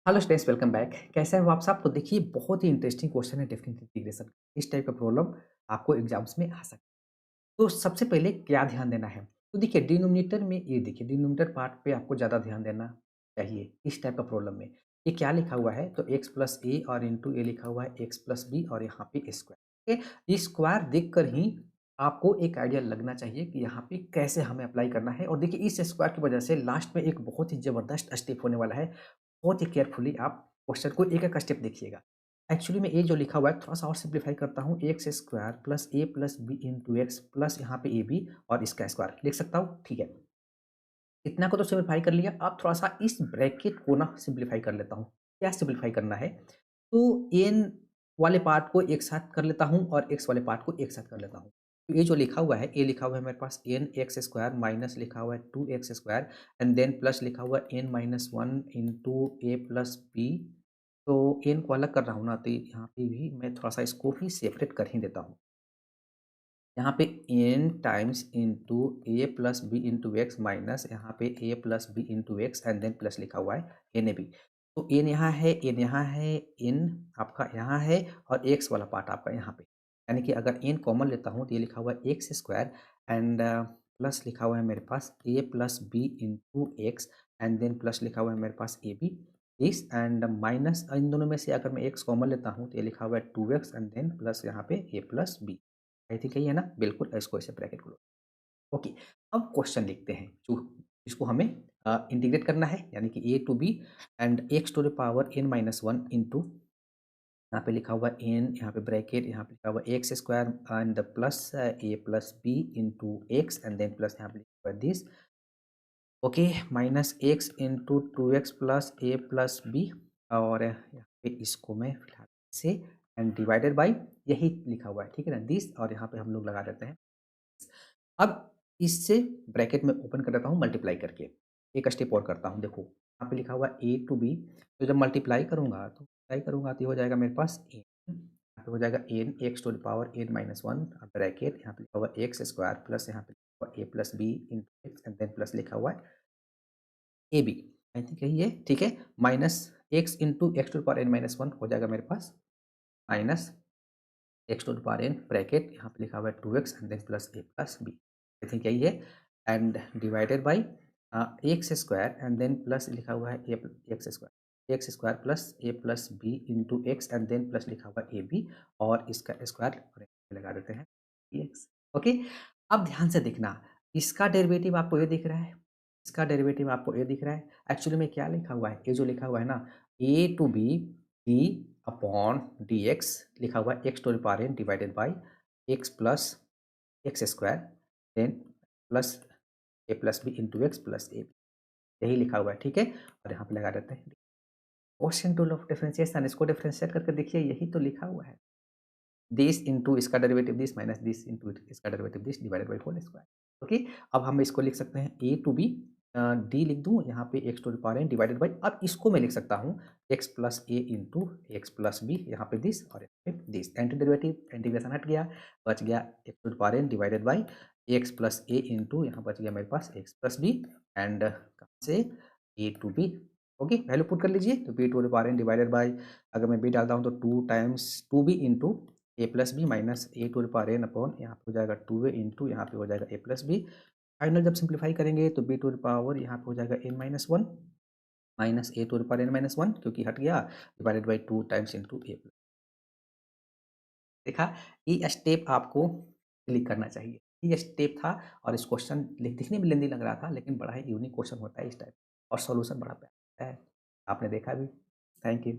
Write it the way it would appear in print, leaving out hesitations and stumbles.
Hello students, welcome back. कैसे हैं वो आप सब? तो देखिए, बहुत ही इंटरेस्टिंग क्वेश्चन है डेफिनेट इंटीग्रेशन। इस टाइप का प्रॉब्लम आपको एग्जाम्स में आ सकता है। तो सबसे पहले क्या ध्यान देना है? तो देखिए, डिनोमिनेटर में ये देखिए, डिनोमिनेटर पार्ट पे आपको ज़्यादा ध्यान देना चाहिए इस टाइप का प्रॉब्लम में। ये क्या लिखा हुआ है? तो एक्स प्लस ए और इंटू ए लिखा हुआ है एक्स प्लस बी और यहाँ पे स्क्वायर। ठीक है, ये स्क्वायर देखकर ही आपको एक आइडिया लगना चाहिए कि यहाँ पे कैसे हमें अप्लाई करना है। और देखिए, इस स्क्वायर की वजह से लास्ट में एक बहुत ही जबरदस्त स्टेप होने वाला है। बहुत ही केयरफुली आप क्वेश्चन को एक-एक स्टेप देखिएगा। एक्चुअली में ये जो लिखा हुआ है थोड़ा-सा और सिम्प्लीफाई करता हूँ, x square plus a plus b into x plus यहाँ पे ए बी और इसका स्क्वायर लिख सकता हूँ, ठीक है। इतना को तो सिम्प्लीफाई कर लिया, अब थोड़ा-सा इस ब्रैकेट को ना सिम्प्लीफाई कर लेता हूँ। क्या सिम्प्लीफाई करना है? तो एन वाले पार्ट को एक साथ कर लेता हूँ और एक्स वाले पार्ट को एक साथ कर लेता हूँ। तो ये जो लिखा हुआ है, ये लिखा हुआ है मेरे पास एन एक्स स्क्वायर माइनस लिखा हुआ है 2x square and then plus लिखा हुआ है N minus 1 into a plus B. तो एन को अलग कर रहा हूँ ना, तो यहाँ पे भी मैं थोड़ा-सा इसको भी सेपरेट कर ही देता हूँ। यहाँ पे n times into a plus b into x minus यहाँ पे a plus b into x and then plus लिखा हुआ है एन ए बी। तो एन यहाँ है, एन यहाँ है, एन आपका यहाँ है और एक्स वाला पार्ट आपका यहाँ पे। यानी कि अगर एन कॉमन लेता हूँ तो ये लिखा हुआ है एक्स स्क्वायर एंड प्लस लिखा हुआ है मेरे पास a plus b into x and then plus लिखा हुआ है मेरे पास a b this and minus इन दोनों में से अगर मैं एक्स कॉमन लेता हूँ तो ये लिखा हुआ है 2x एंड देन प्लस यहाँ पे a plus b. I think यही है ना? बिल्कुल, इसको ऐसे ब्रैकेट क्लोज़। ओके, अब क्वेश्चन लिखते हैं जो इसको हमें इंटीग्रेट करना है, यानी कि a to b and x to the power n minus 1 into यहाँ पे लिखा हुआ है n, यहाँ पे ब्रैकेट, यहाँ पे लिखा हुआ है x square and plus a plus b into x and then plus यहाँ पे लिखा हुआ है this. Okay, minus x into two x plus a plus b और यहाँ पे इसको मैं फिलहाल से एंड डिवाइडेड बाई यही लिखा हुआ है, ठीक है ना, दिस। और यहाँ पे हम लोग लगा देते हैं। अब इससे ब्रैकेट में ओपन कर देता हूँ मल्टीप्लाई करके। एक स्टेप और करता हूँ, देखो यहाँ पे लिखा हुआ है ए टू बी। तो जब मल्टीप्लाई करूँगा तो ये हो जाएगा मेरे पास एन, यहाँ पे हो जाएगा n x to the power n minus one bracket, यहाँ पे लिखा हुआ है एक्स स्क्वायर प्लस यहाँ पे लिखा हुआ a plus b into x and then plus लिखा हुआ है ए बी। आई थिंक यही है, ठीक है। Minus x into x to the power n minus one हो जाएगा मेरे पास minus x to the power n bracket, यहाँ पे लिखा हुआ है 2x and then plus a plus b. I think यही है and divided by x square and then plus लिखा हुआ है x square plus a plus b into x and then plus लिखा हुआ है ए बी और इसका स्क्वायर लगा देते हैं एक्स। ओके, अब ध्यान से देखना, इसका डेरिवेटिव आपको ये दिख रहा है, इसका डेरिवेटिव आपको ये दिख रहा है। एक्चुअली में क्या लिखा हुआ है, ये जो लिखा हुआ है ना, a to b d upon d x लिखा हुआ है x to the power n divided by x plus x square then plus a plus b into x plus a b, यही लिखा हुआ है, ठीक है। और यहाँ पे लगा देते हैं क्वेश्चन टूल ऑफ डिफरेंशिएशन, इसको डिफरेंशिएट करके देखिए, यही तो लिखा हुआ है। दिस इंटू इसका derivative this minus this into इसका derivative this divided by whole square. Okay, अब हम इसको लिख सकते हैं ए टू बी, डी लिख दूँ यहाँ पे x to the power n divided by, अब इसको मैं लिख सकता हूँ x plus a into x plus b, यहाँ पे दिस और यहाँ पे दिस। एंटी डेरिवेटिव इंटीग्रेशन हट गया, बच गया x to the power n divided by x plus a into यहाँ बच गया मेरे पास एक्स प्लस बी एंड कहाँ से a to b. Okay, value put कर लीजिए, तो b to the power n divided by, अगर मैं बी डालता हूँ तो two times two b into a plus b minus a to the power n upon यहाँ पे हो जाएगा टू ए इंटू यहाँ पे हो जाएगा ए प्लस बी। फाइनल जब सिंप्लीफाई करेंगे तो बी टू द पावर यहाँ पे हो जाएगा n minus one minus a to the power n minus one, क्योंकि हट गया, divided by two times into a. देखा, ये स्टेप आपको क्लिक करना चाहिए, ये स्टेप था। और इस क्वेश्चन दिखने में लेंदी लग रहा था, लेकिन बड़ा ही यूनिक क्वेश्चन होता है इस टाइप, और सॉल्यूशन बड़ा प्यारा है, आपने देखा भी। Thank you.